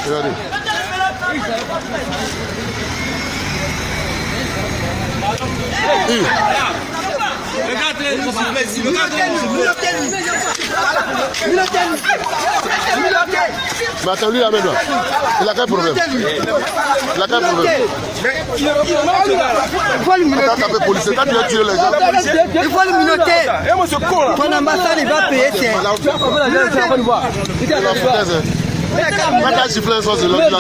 Regardez. Mais attends, lui, là, maintenant, il a quel problème? Il a quel problème? Il faut le minoter. Quand tu policier, quand tu as tué les gens, il faut le minoter. Ton ambassade, il va payer. C'est la foutaise. Quand tu as sifflé un soir, c'est l'autre là.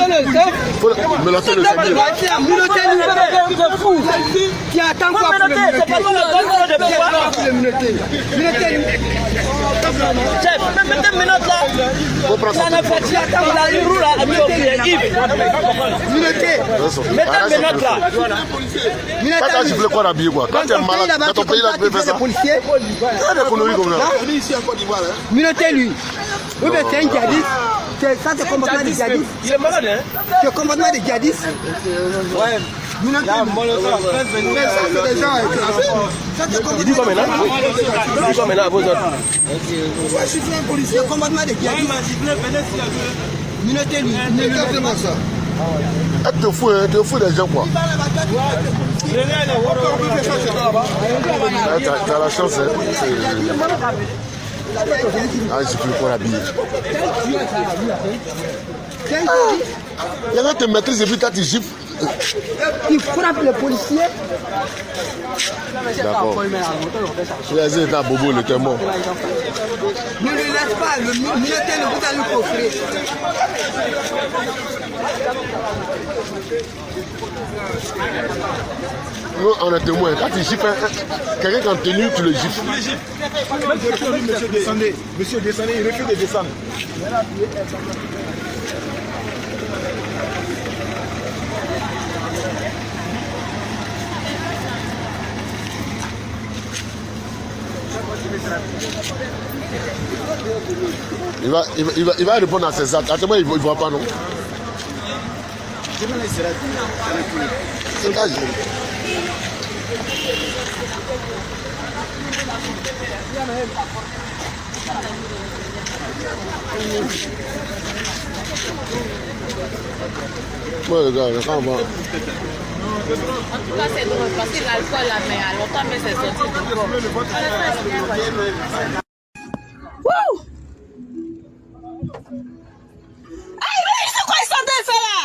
Mais là, c'est le sérieux. qui attend quoi pour le minoter? Chef, mettez une minute là. Ça n'a pas de temps, il a une roue là, à mettez une minute là. Quand tu as sifflé quoi, habillé quoi? Quand tu es malade, dans ton pays là, tu peux faire ça. Il y a des conneries comme ça. Minotez lui. Oui, mais c'est un djihadiste. Ça, c'est le comportement des djihadistes. Il est malade, hein? C'est le comportement des djihadistes. Ouais. Minotez lui. Il dit quoi maintenant? Il dit quoi maintenant à vos autres? Je suis un policier. Le comportement des djihadistes. Minotez lui. Exactement ça. Tu te fous des gens quoi. Tu as la chance, hein. Ah, je peux pas l'habiller. Les gens te maîtrisent et puis toi tu gifles. Il frappe le policier. D'accord. Les états bobo, il était mort. Ne le laisse pas, le militaire ne vous a lui coffrer. Nous, on est témoins. Quand tu gifles quelqu'un en tenue, tu le gifles. Monsieur, descendez. Monsieur, descendez. Il refuse de descendre. Il va répondre à ses actes. Attends, il ne voit pas, non? C'est pas grave. Ouais, les gars, quand on va. En tout cas, c'est drôle parce que l'alcool, la main, à longtemps, mais c'est sorti de corps. Wouh! Aïe, mais c'est quoi ils sont en train de faire là?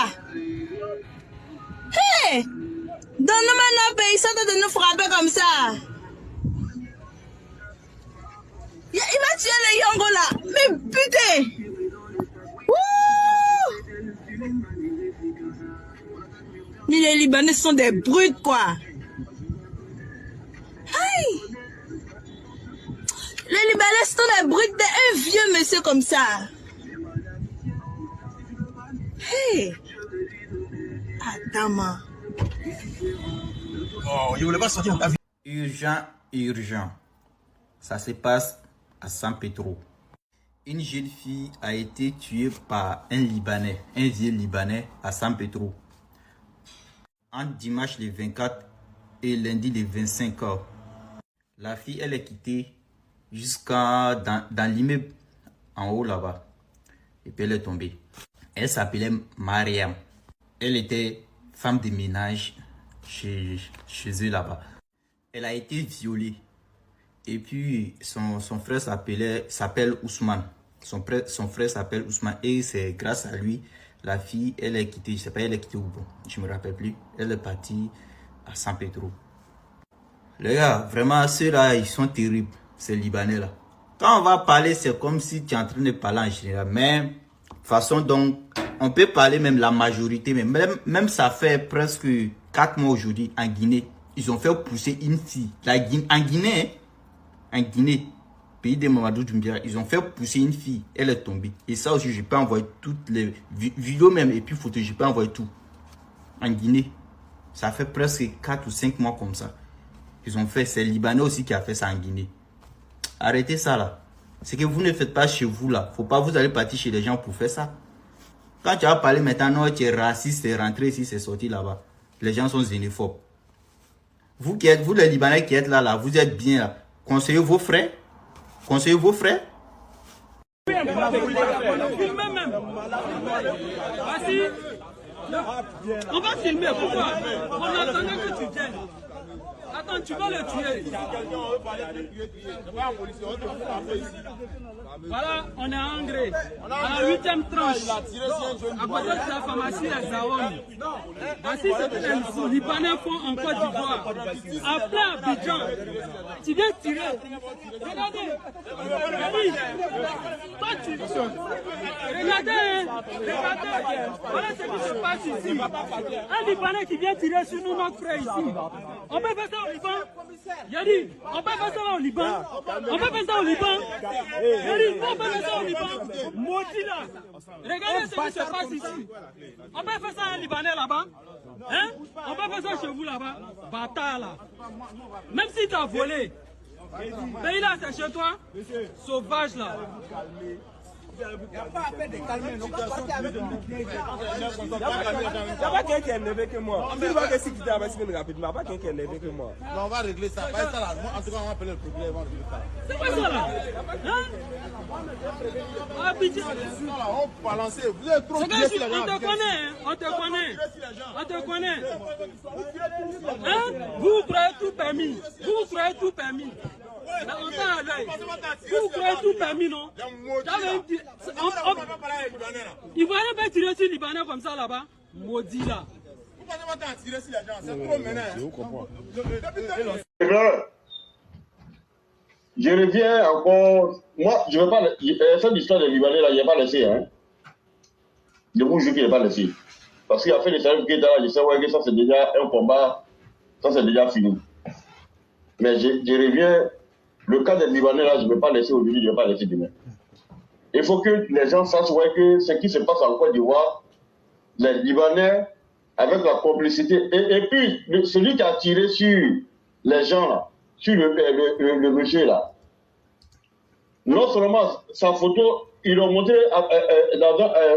Hey! Donne-nous maintenant, ils sont en train de nous frapper comme ça. Il va tuer les Yongo là. Mais putain! Wouh! Mais les Libanais sont des brutes, quoi. Aïe! Les Libanais sont des brutes d'un vieux monsieur comme ça. Hey! Attends, Oh, il voulait pas sortir. Urgent. Ça se passe à San Pedro. Une jeune fille a été tuée par un vieux Libanais à San Pedro. En dimanche le 24 et lundi le 25 heures. La fille, elle est quittée jusqu'à dans l'immeuble en haut là-bas. Et puis elle est tombée. Elle s'appelait Mariam. Elle était femme de ménage chez eux là-bas. Elle a été violée. Et puis son frère s'appelle Ousmane. Son frère s'appelle Ousmane. Et c'est grâce à lui, la fille, elle est quittée. Je sais pas, elle est quittée où bon. Je me rappelle plus. Elle est partie à San Pedro. Les gars, vraiment, ceux-là, ils sont terribles. Ces Libanais là. Quand on va parler, c'est comme si tu es en train de parler en général. Mais, de toute façon, donc, on peut parler même la majorité. Mais même ça fait presque 4 mois aujourd'hui en Guinée. Ils ont fait pousser une fille. En Guinée, pays de Mamadou Doumbia, ils ont fait pousser une fille. Elle est tombée. Et ça aussi, je peux envoyer toutes les vidéos même et puis photos. Je peux envoyer tout. En Guinée, ça fait presque 4 ou 5 mois comme ça. Ils ont fait, c'est Libanais aussi qui a fait ça en Guinée. Arrêtez ça là. Ce que vous ne faites pas chez vous là. Faut pas vous aller partir chez les gens pour faire ça. Quand tu vas parler maintenant, non, tu es raciste, c'est rentré ici, c'est sorti là-bas. Les gens sont xénophobes. Vous les Libanais qui êtes là, vous êtes bien là. Conseillez vos frères. filmer même. Vas-y. On va filmer, pourquoi? On attendait que tu viennes. Attends, tu vas le tuer. Voilà, on est en engrais. À la 8e tranche. À côté de la pharmacie à Zaon. Voici ce que les Libanais font en Côte d'Ivoire. Après Abidjan, tu viens tirer. Regardez. Toi, tu... Regardez. Voilà ce qui se passe ici. Un Libanais qui vient tirer sur nous, notre frère ici. On peut faire ça au Liban. Yadi, on peut faire ça au Liban. On peut faire ça au Liban. Yadi, on peut faire ça au Liban. Maudit là. Regardez ce qui se passe ici. On peut faire ça à un Libanais là-bas. Hein? On peut faire ça chez vous là-bas. Bâtard là. Même si tu as volé. Mais là, c'est chez toi. Sauvage là. Il n'y a pas à faire de calmer. Il n'y a pas quelqu'un qui est énervé que moi. Si tu vois que si tu t'es abaissé rapidement, il n'y a pas quelqu'un qui est énervé que moi. On va régler ça. Pas ça là. En tout cas, on va appeler le problème. C'est pas ça là. Hein? Abidjan. On peut balancer. Vous êtes trop tiré sur les gens. On te connaît. On te connaît. On te connaît. Hein? Vous croyez tout permis. Vous croyez tout permis. Vous croyez tout permis, non? Il va rien tirer sur les Libanais comme ça là-bas. Maudit là. Vous pensez pas tirer sur les gens, c'est trop ménage. Je vous comprends. Je reviens encore. Moi, je ne vais pas. Cette histoire des Libanais là, il n'y a pas laissé. Hein. Je vous jure qu'il n'y a pas laissé. Parce qu'il a fait des services qui étaient là, je sais ouais, que ça c'est déjà un combat, ça c'est déjà fini. Mais je reviens. Le cas des Libanais, là, je ne vais pas laisser aujourd'hui, je ne vais pas laisser demain. Il faut que les gens sachent ouais, que ce qui se passe en Côte d'Ivoire, les Libanais, avec la complicité, et puis celui qui a tiré sur les gens, là, sur le monsieur, là, non seulement sa photo, ils l'ont montré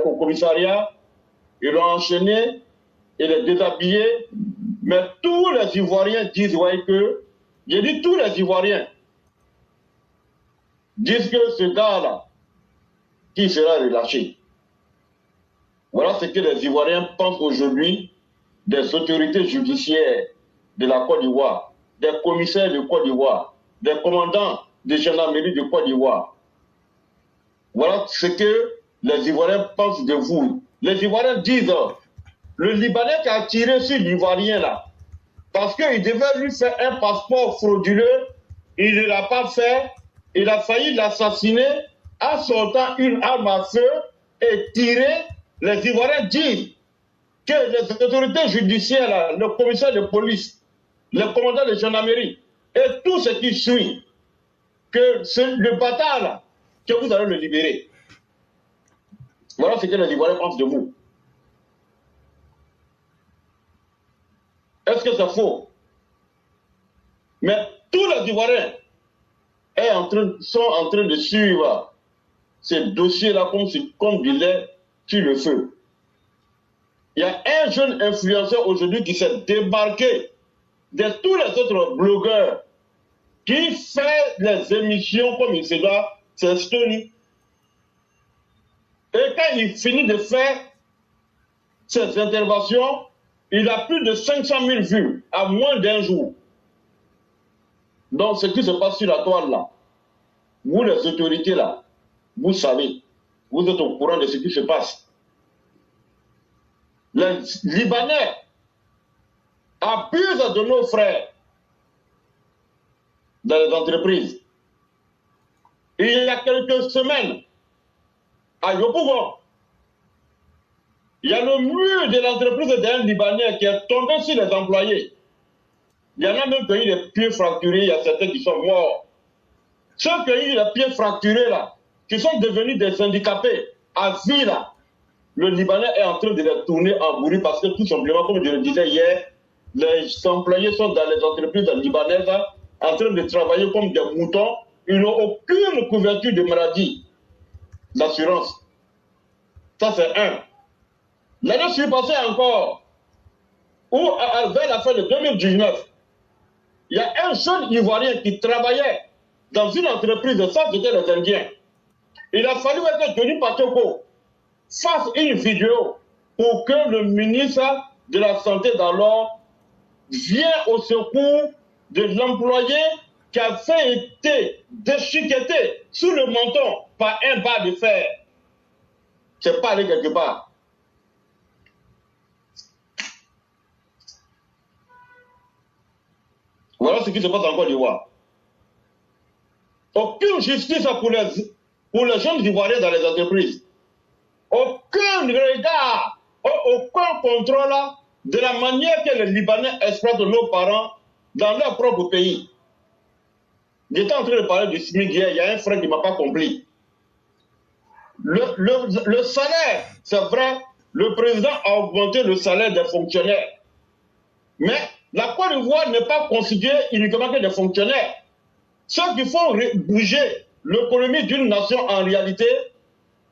au commissariat, ils l'ont enchaîné, ils l'ont déshabillé, mais tous les Ivoiriens disent ouais, que, j'ai dit tous les Ivoiriens, disent que ce gars-là, qui sera relâché. Voilà ce que les Ivoiriens pensent aujourd'hui des autorités judiciaires de la Côte d'Ivoire, des commissaires de Côte d'Ivoire, des commandants de gendarmerie de Côte d'Ivoire. Voilà ce que les Ivoiriens pensent de vous. Les Ivoiriens disent, le Libanais qui a tiré sur l'Ivoirien là, parce qu'il devait lui faire un passeport frauduleux, il ne l'a pas fait. Il a failli l'assassiner en sortant une arme à feu et tirer. Les Ivoiriens disent que les autorités judiciaires, là, le commissaire de police, le commandant de gendarmerie et tout ce qui suit, que le bâtard là, que vous allez le libérer. Voilà ce que les Ivoiriens pensent de vous. Est-ce que c'est faux? Mais tous les Ivoiriens sont en train de suivre ces dossiers-là comme du lait sur le feu. Il y a un jeune influenceur aujourd'hui qui s'est débarqué de tous les autres blogueurs qui fait les émissions comme il se doit, c'est Stony. Et quand il finit de faire ses interventions, il a plus de 500 000 vues à moins d'un jour. Donc, ce qui se passe sur la toile là, vous les autorités là, vous savez, vous êtes au courant de ce qui se passe. Les Libanais abusent de nos frères dans les entreprises. Et il y a quelques semaines, à Yopougon, il y a le mur de l'entreprise d'un Libanais qui est tombé sur les employés. Il y en a même qui ont eu les pieds fracturés, il y a certains qui sont morts. Ceux qui ont eu les pieds fracturés là, qui sont devenus des handicapés à vie là, le Libanais est en train de les tourner en bourri parce que tout simplement, comme je le disais hier, les employés sont dans les entreprises libanaises en train de travailler comme des moutons. Ils n'ont aucune couverture de maladie d'assurance. Ça c'est un. L'année suivante passée encore, où vers la fin de 2019, il y a un jeune Ivoirien qui travaillait dans une entreprise, ça c'était les Indiens. Il a fallu que Denis Patoko fasse une vidéo pour que le ministre de la Santé d'alors vienne au secours de l'employé qui a fait été déchiqueté sous le menton par un bas de fer. C'est pas allé quelque part. Voilà ce qui se passe en Côte d'Ivoire. Aucune justice pour les jeunes Ivoiriens dans les entreprises. Aucun regard, aucun contrôle de la manière que les Libanais exploitent nos parents dans leur propre pays. J'étais en train de parler du SMIC hier, il y a un frère qui ne m'a pas compris. Le salaire, c'est vrai, le président a augmenté le salaire des fonctionnaires. Mais la Côte d'Ivoire n'est pas considérée uniquement que des fonctionnaires. Ceux qui font bouger l'économie d'une nation en réalité,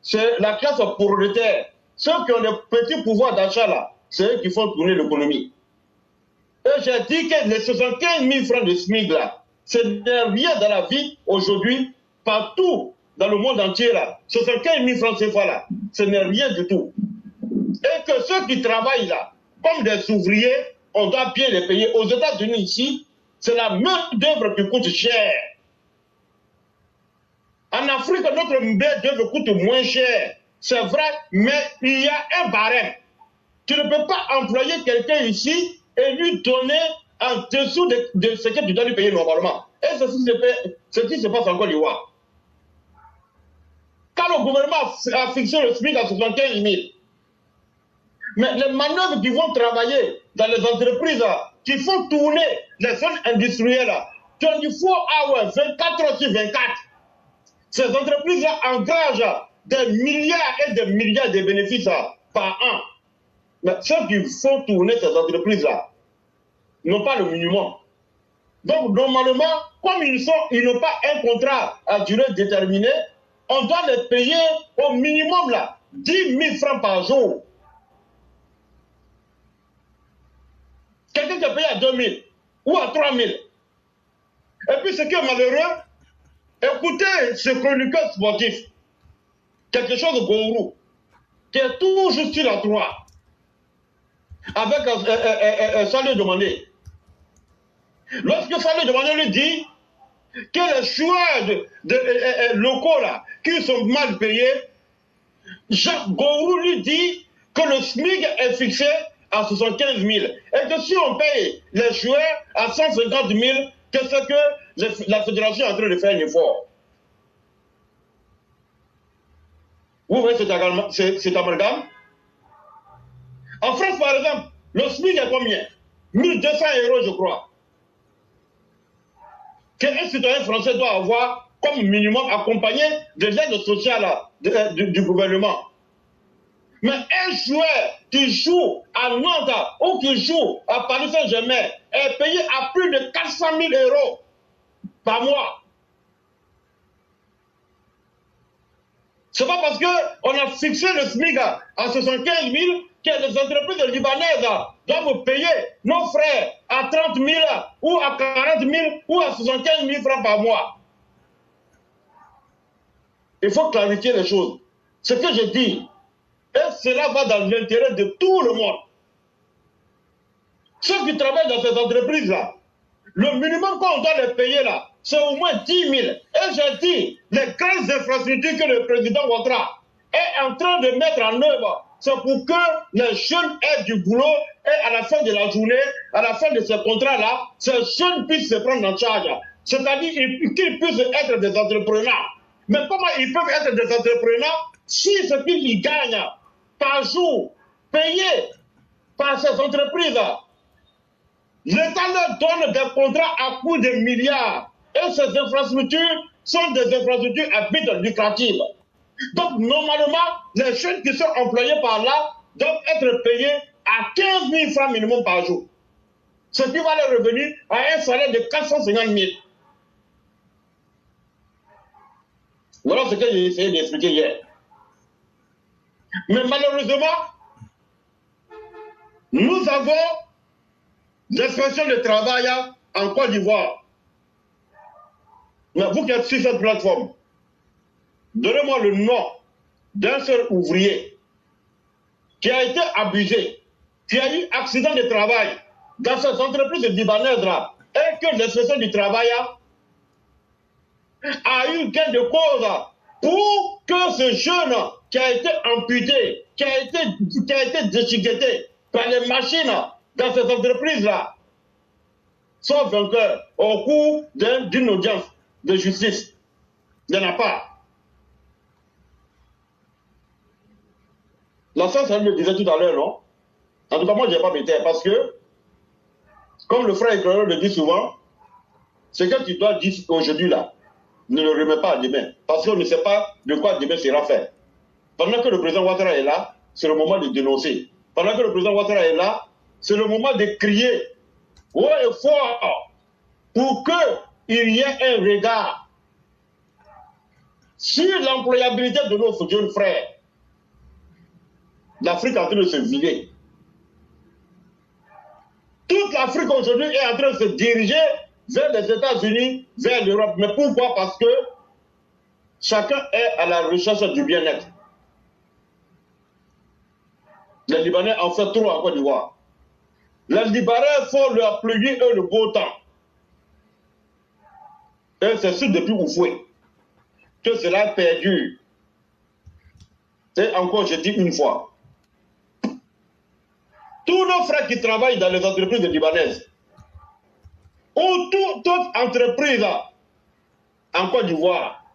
c'est la classe prolétaire. Ceux qui ont des petits pouvoirs d'achat là, c'est eux qui font tourner l'économie. Et j'ai dit que les 75 000 francs de SMIC là, ce n'est rien dans la vie aujourd'hui, partout dans le monde entier là. 75 000 francs CFA là, ce n'est rien du tout. Et que ceux qui travaillent là, comme des ouvriers, on doit bien les payer. Aux États-Unis ici, c'est la main-d'œuvre qui coûte cher. En Afrique, notre main-d'œuvre coûte moins cher. C'est vrai, mais il y a un barème. Tu ne peux pas employer quelqu'un ici et lui donner en dessous de ce que tu dois lui payer normalement. Et c'est ce qui se passe en Côte d'Ivoire. Quand le gouvernement a fixé le SMIC à 75 000, mais les manœuvres qui vont travailler dans les entreprises qui font tourner les zones industrielles 24 hours, 24 heures sur 24, ces entreprises-là engagent des milliards et des milliards de bénéfices par an. Mais ceux qui font tourner ces entreprises-là n'ont pas le minimum. Donc, normalement, comme ils n'ont pas un contrat à durée déterminée, on doit les payer au minimum là, 10 000 francs par jour. Quelqu'un qui est payé à 2 000 ou à 3 000. Et puis, ce qui est malheureux, écoutez ce chroniqueur sportif, quelque chose de Gourou, qui est toujours sur la 3, avec Salé Demandé. Lorsque Salé Demandé lui dit que les joueurs locaux là, qui sont mal payés, Jacques Gourou lui dit que le SMIC est fixé à 75 000. Et que si on paye les joueurs à 150 000, qu'est-ce que la fédération est en train de faire un effort? Vous voyez cet amalgame? En France, par exemple, le SMIC est combien? 1 200 €, je crois. Qu'un citoyen français doit avoir comme minimum accompagné de l'aide sociale du gouvernement. Mais un joueur qui joue à Nantes ou qui joue à Paris Saint-Germain est payé à plus de 400 000 € par mois. C'est pas parce qu'on a fixé le SMIC à 75 000 que les entreprises libanaises doivent payer nos frères à 30 000 ou à 40 000 ou à 75 000 francs par mois. Il faut clarifier les choses. Ce que je dis, et cela va dans l'intérêt de tout le monde. Ceux qui travaillent dans ces entreprises-là, le minimum qu'on doit les payer là, c'est au moins 10 000. Et j'ai dit, les grandes infrastructures que le président Ouattara est en train de mettre en œuvre, c'est pour que les jeunes aient du boulot et à la fin de la journée, à la fin de ce contrat-là, ces jeunes puissent se prendre en charge. C'est-à-dire qu'ils puissent être des entrepreneurs. Mais comment ils peuvent être des entrepreneurs si ce qu'ils gagnent par jour, payé par ces entreprises, l'État leur donne des contrats à coût de milliards. Et ces infrastructures sont des infrastructures à but lucratif. Donc, normalement, les jeunes qui sont employés par là doivent être payés à 15 000 francs minimum par jour. Ce qui va leur revenir à un salaire de 450 000. Voilà ce que j'ai essayé d'expliquer hier. Mais malheureusement, nous avons l'inspection du travail en Côte d'Ivoire. Mais vous qui êtes sur cette plateforme, Donnez-moi le nom d'un seul ouvrier qui a été abusé, qui a eu accident de travail dans cette entreprise libanaises-là, et que l'inspection du travail a eu gain de cause pour que ce jeune qui a été amputé, qui a été déchiqueté par les machines dans cette entreprise-là, soit vainqueur au cours d'une audience de justice. Il n'y en a pas. La science, elle me disait tout à l'heure, non? En tout cas, moi, je n'ai pas m'éteint parce que, comme le frère éclaireur le dit souvent, ce que tu dois dire aujourd'hui là, ne le remets pas à demain. Parce qu'on ne sait pas de quoi demain sera fait. Pendant que le président Ouattara est là, c'est le moment de dénoncer. Pendant que le président Ouattara est là, c'est le moment de crier haut et fort pour qu'il y ait un regard sur l'employabilité de nos jeunes frères. L'Afrique est en train de se vider. Toute l'Afrique aujourd'hui est en train de se diriger vers les États-Unis, vers l'Europe. Mais pourquoi? Parce que chacun est à la recherche du bien-être. Les Libanais en fait trop en Côte d'Ivoire. Les Libanais font leur pluie et le beau temps. Et c'est sûr depuis Oufoué que cela perdure. Et encore, je dis une fois, tous nos frères qui travaillent dans les entreprises libanaises, ou toute entreprise en Côte d'Ivoire,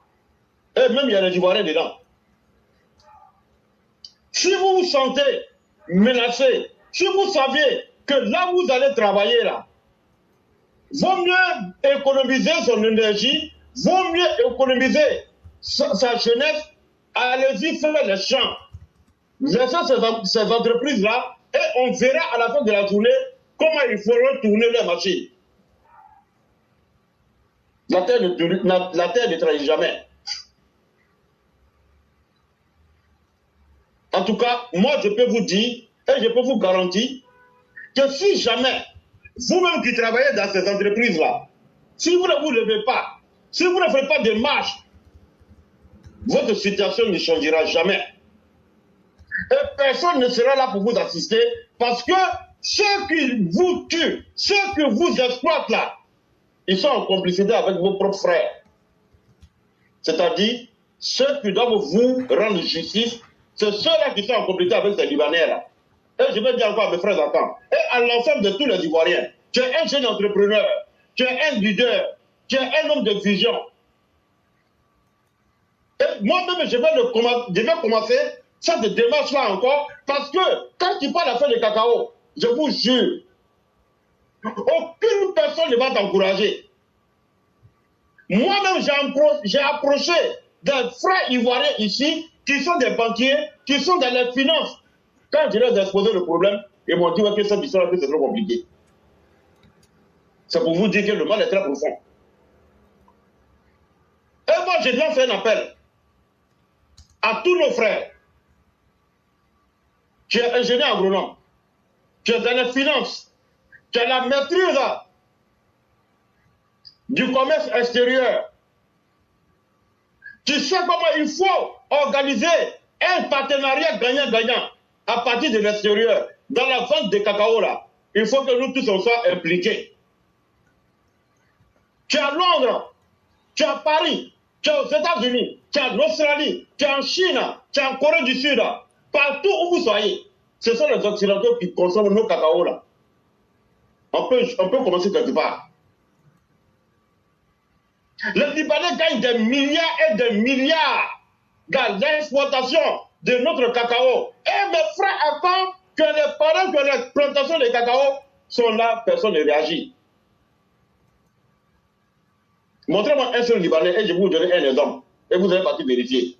et même il y a des Ivoiriens dedans, si vous vous sentez menacé, si vous saviez que là où vous allez travailler là, vaut mieux économiser son énergie, vaut mieux économiser sa jeunesse, allez-y faire les champs. Laissez ces entreprises-là et on verra à la fin de la journée comment ils feront tourner leurs machines. La terre ne trahit jamais. En tout cas, moi je peux vous dire et je peux vous garantir que si jamais vous-même qui travaillez dans ces entreprises-là, si vous ne vous levez pas, si vous ne faites pas de marche, votre situation ne changera jamais. Et personne ne sera là pour vous assister parce que ceux qui vous tuent, ceux que vous exploitent là, ils sont en complicité avec vos propres frères. C'est-à-dire, ceux qui doivent vous rendre justice, c'est ceux-là qui sont en complicité avec ces Libanais là. Et je vais dire encore à mes frères enfants, et à l'ensemble de tous les Ivoiriens, tu es un jeune entrepreneur, tu es un leader, tu es un homme de vision. Et moi-même, je vais commencer cette démarche-là encore, parce que quand tu parles à faire le cacao, je vous jure, aucune personne ne va t'encourager. Moi-même, j'ai approché des frères ivoiriens ici, qui sont des banquiers, qui sont dans les finances. Quand je leur ai exposé le problème, ils m'ont dit que cette histoire c'est trop compliqué. C'est pour vous dire que le mal est très profond. Et moi, je lance un appel à tous nos frères. Tu es ingénieur agronome, tu es dans les finances, tu as la maîtrise du commerce extérieur. Tu sais comment il faut organiser un partenariat gagnant-gagnant à partir de l'extérieur. Dans la vente de cacao là, il faut que nous tous on soit impliqués. Tu es à Londres, tu es à Paris, tu es aux États-Unis, tu es en Australie, tu es en Chine, tu es en Corée du Sud, partout où vous soyez. Ce sont les Occidentaux qui consomment nos cacao là. On peut commencer quelque part. Les Libanais gagnent des milliards et des milliards dans l'exploitation de notre cacao. Et mes frères attendent que les parents que les plantations de cacao sont là, personne ne réagit. Montrez-moi un seul Libanais et je vais vous donner un exemple. Et vous allez partir vérifier.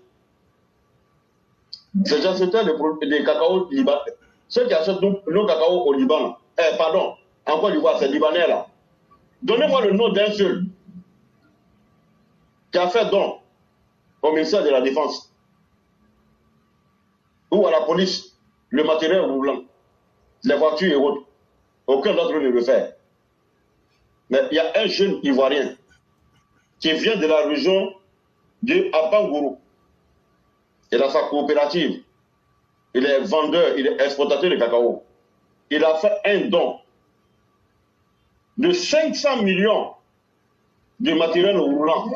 Ces acheteurs de cacao libanais, ceux qui achètent nos cacao au Liban, pardon, en Côte d'Ivoire, ces Libanais là, donnez-moi le nom d'un seul qui a fait don au ministère de la Défense ou à la police, le matériel roulant, les voitures et autres. Aucun d'entre eux ne le fait. Mais il y a un jeune Ivoirien qui vient de la région de Apangourou, et dans sa coopérative, il est vendeur, il est exportateur de cacao. Il a fait un don de 500 millions de matériel roulant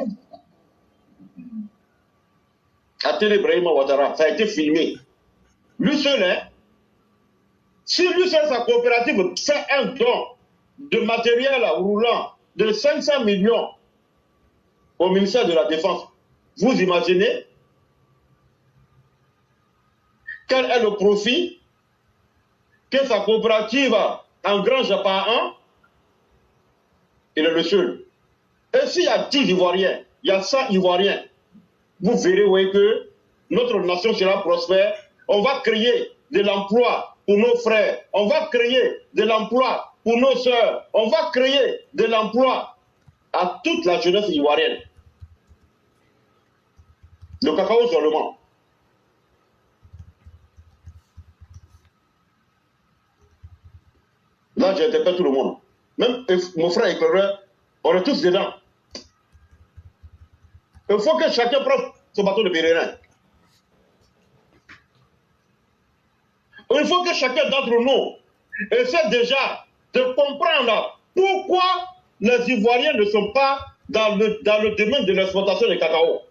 à Télé Brahima Ouattara. Ça a été filmé. Lui seul, hein, si lui seul, sa coopérative fait un don de matériel roulant de 500 millions au ministère de la Défense, vous imaginez quel est le profit que sa coopérative engrange par an? Il est le seul. Et s'il y a 10 Ivoiriens, il y a 100 Ivoiriens, vous verrez oui, que notre nation sera prospère. On va créer de l'emploi pour nos frères. On va créer de l'emploi pour nos sœurs. On va créer de l'emploi à toute la jeunesse ivoirienne. Le cacao seulement. Là, j'interpelle tout le monde. Même mon frère éclaireur, on est tous dedans. Il faut que chacun prenne son bateau de pèlerin. Il faut que chacun d'entre nous essaie déjà de comprendre pourquoi les Ivoiriens ne sont pas dans le domaine de l'exploitation du cacao.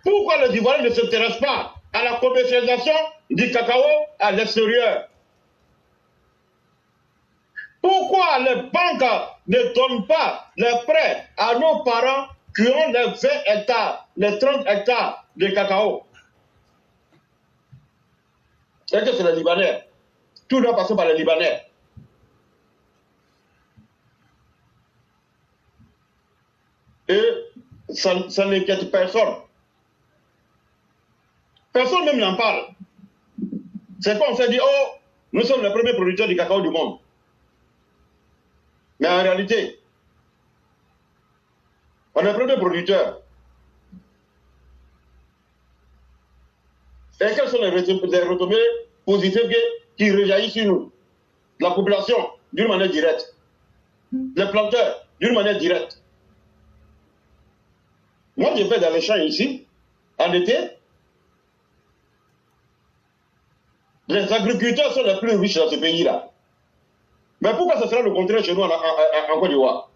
Pourquoi les Ivoiriens ne s'intéressent pas à la commercialisation du cacao à l'extérieur? Pourquoi les banques ne donnent pas les prêts à nos parents qui ont les 20 hectares, les 30 hectares de cacao? C'est que c'est les Libanais. Tout doit passer par les Libanais. Et ça n'inquiète personne. Personne même n'en parle. C'est qu'on s'est dit, oh, nous sommes les premiers producteurs du cacao du monde. Mais en réalité, on est les premiers producteurs. Et quelles sont les retombées positives qui rejaillissent sur nous? La population, d'une manière directe. Les planteurs, d'une manière directe. Moi, je vais dans les champs ici, en été. Les agriculteurs sont les plus riches dans ce pays-là. Mais pourquoi ce sera le contraire chez nous en Côte d'Ivoire?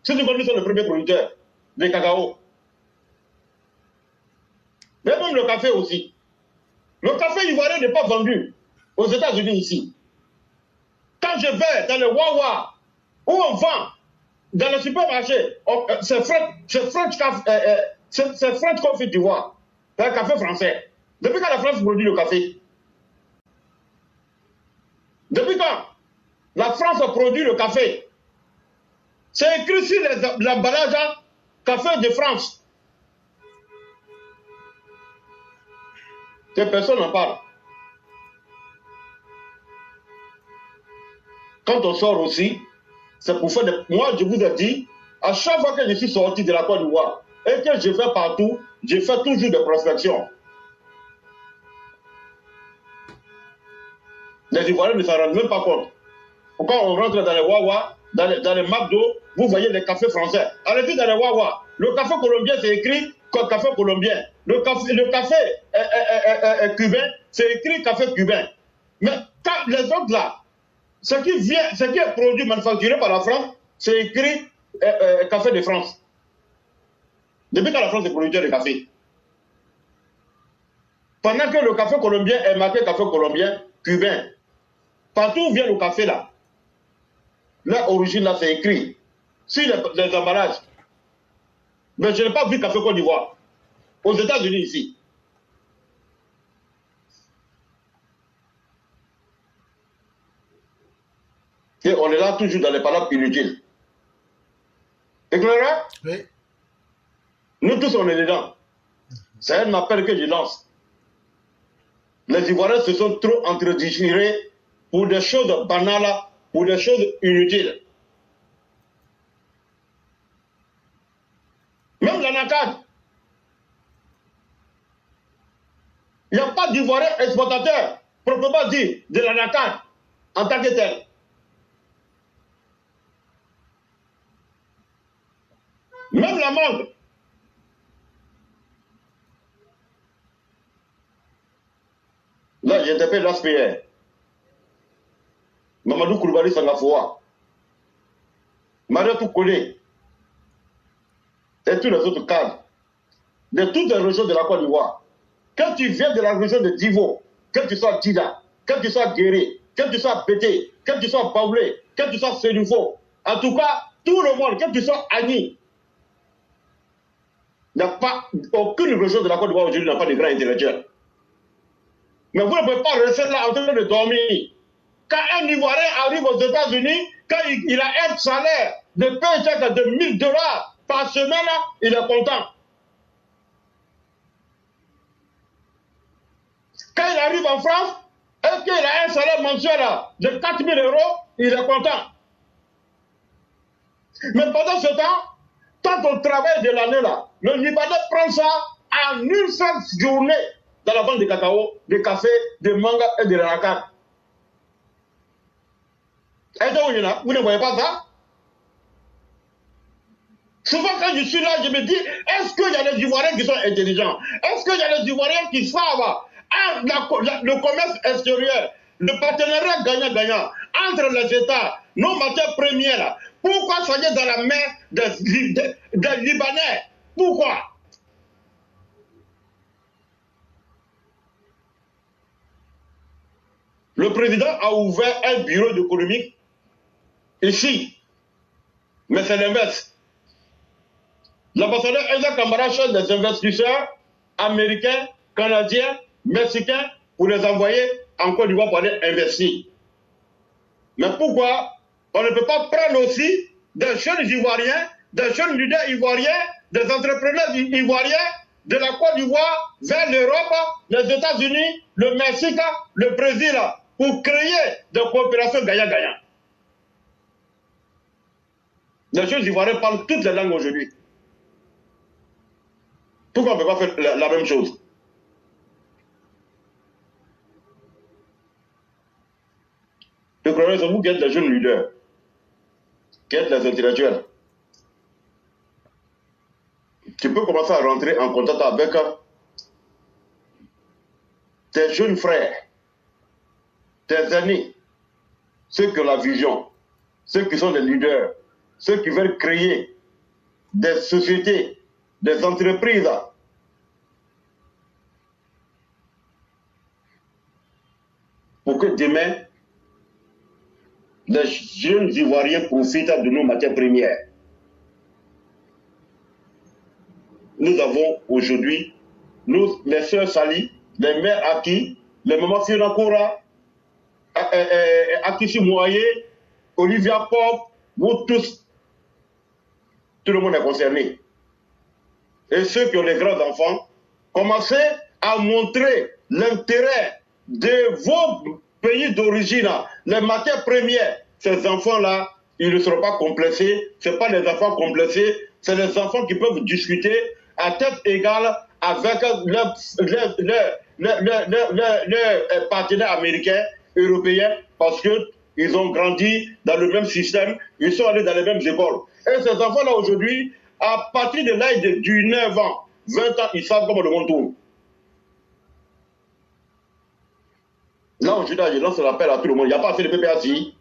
Si nous sommes les premiers producteurs de cacao. Mais même le café aussi. Le café ivoirien n'est pas vendu aux États-Unis ici. Quand je vais dans le Wawa, où on vend, dans le supermarché, c'est French Coffee d'Ivoire. C'est un café français. Depuis quand la France produit le café? Depuis quand la France produit le café? C'est écrit sur l'emballage café de France. Que personne n'en parle. Quand on sort aussi, c'est pour faire des... Moi, je vous ai dit, à chaque fois que je suis sorti de la Côte d'Ivoire et que je vais partout, je fais toujours des prospections. Les Ivoiriens ne s'en rendent même pas compte. Quand on rentre dans les Wawa, dans les McDo, vous voyez les cafés français. Allez-y dans les Wawa. Le café colombien, c'est écrit comme café colombien. Le café cubain, c'est écrit café cubain. Mais quand les autres là, ce qui est produit, manufacturé par la France, c'est écrit café de France. Depuis quand la France est producteur de café? Pendant que le café colombien est marqué café colombien, cubain. Partout où vient le café là, l'origine là c'est écrit sur les emballages. Mais je n'ai pas vu café Côte d'Ivoire. Aux États-Unis ici. Et on est là toujours dans les palabres inutiles. Éclaireur? Oui. Nous tous on est dedans. C'est un appel que je lance. Les Ivoiriens se sont trop entredéchirés pour des choses banales, pour des choses inutiles. Même l'anacade. Il n'y a pas d'Ivoirien exportateur, proprement dit, de l'anacade en tant que tel. Même la mangue. Là, j'interpelle l'ASPR. Mamadou Koulibaly Sangafoua. Mariatou Kone. Et tous les autres cadres. De toutes les régions de la Côte d'Ivoire. Quand tu viens de la région de Divo, que tu sois Tida, que tu sois Guéré, que tu sois Pété, que tu sois Paulé, que tu sois Sénufo, en tout cas, tout le monde, que tu sois Agni, il n'y a pas, aucune région de la Côte d'Ivoire aujourd'hui n'a pas de grands intellectuels. Mais vous ne pouvez pas rester là en train de dormir. Quand un Ivoirien arrive aux États-Unis, quand il a un salaire de paycheck de $1000 par semaine, il est content. Quand il arrive en France, est-ce qu'il a un salaire mensuel de 4 000 €, il est content. Mais pendant ce temps, quand on travaille de l'année là, le Libanais prend ça en une seule journée dans la vente de cacao, de café, de manga et de racan. Vous ne voyez pas ça? Souvent quand je suis là, je me dis, est-ce qu'il y a des Ivoiriens qui sont intelligents? Est-ce qu'il y a des Ivoiriens qui savent le commerce extérieur, le partenariat gagnant-gagnant entre les États, nos matières premières, pourquoi soyez dans la main des Libanais? Pourquoi? Le président a ouvert un bureau économique ici, mais c'est l'inverse. L'ambassadeur Eza Kamara cherche des investisseurs américains, canadiens, mexicains pour les envoyer en Côte d'Ivoire pour aller investir. Mais pourquoi on ne peut pas prendre aussi des jeunes Ivoiriens, des jeunes leaders ivoiriens, des entrepreneurs ivoiriens de la Côte d'Ivoire vers l'Europe, les États-Unis, le Mexique, le Brésil, pour créer des coopérations gagnant-gagnant. Les jeunes Ivoiriens parlent toutes les langues aujourd'hui. Pourquoi on ne peut pas faire la même chose? Le problème, c'est vous qui êtes les jeunes leaders, qui êtes les intellectuels. Tu peux commencer à rentrer en contact avec tes jeunes frères, tes amis, ceux qui ont la vision, ceux qui sont des leaders, ceux qui veulent créer des sociétés, des entreprises. Pour que demain, les jeunes Ivoiriens profitent de nos matières premières. Nous avons aujourd'hui, les sœurs Sali, les mères Aki, les mamans Fiona Akishi Moye, Olivia Pop, vous tous, tout le monde est concerné. Et ceux qui ont les grands enfants, commencez à montrer l'intérêt de vos pays d'origine, les matières premières. Ces enfants-là, ils ne seront pas complexés. Ce ne sont pas les enfants complexés, c'est les enfants qui peuvent discuter à tête égale avec leurs partenaires américains, européens, parce qu'ils ont grandi dans le même système, ils sont allés dans les mêmes écoles. Et ces enfants-là aujourd'hui, à partir de l'âge du 9 ans, 20 ans, ils savent comment le monde tourne. Là, aujourd'hui, je lance l'appel à tout le monde. Il n'y a pas assez de PPACI,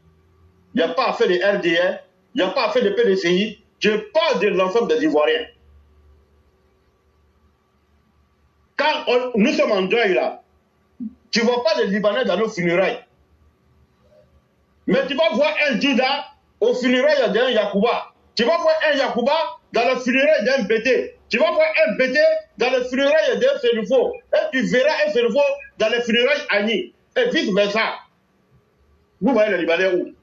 il n'y a pas assez de RDR, il n'y a pas assez de PDCI. Je parle de l'ensemble des Ivoiriens. Quand nous sommes en deuil là, tu ne vois pas les Libanais dans nos funérailles. Mais tu vas voir un Dida au funérailles d'un Yacouba. Tu vas voir un Yacouba dans le funérailles d'un Bété. Tu vas voir un Bété dans le funérailles d'un Sénufo. Et tu verras un Sénufo dans les funérailles Agni. Et vice versa. Vous voyez les Libanais où?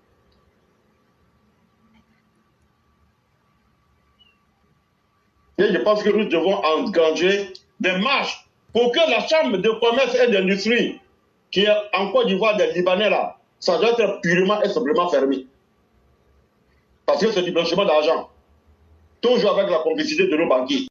Et je pense que nous devons engager des marches pour que la chambre de commerce et d'industrie qui est en Côte d'Ivoire des Libanais là, ça doit être purement et simplement fermé. Parce que c'est du blanchiment d'argent. Toujours avec la complicité de nos banquiers.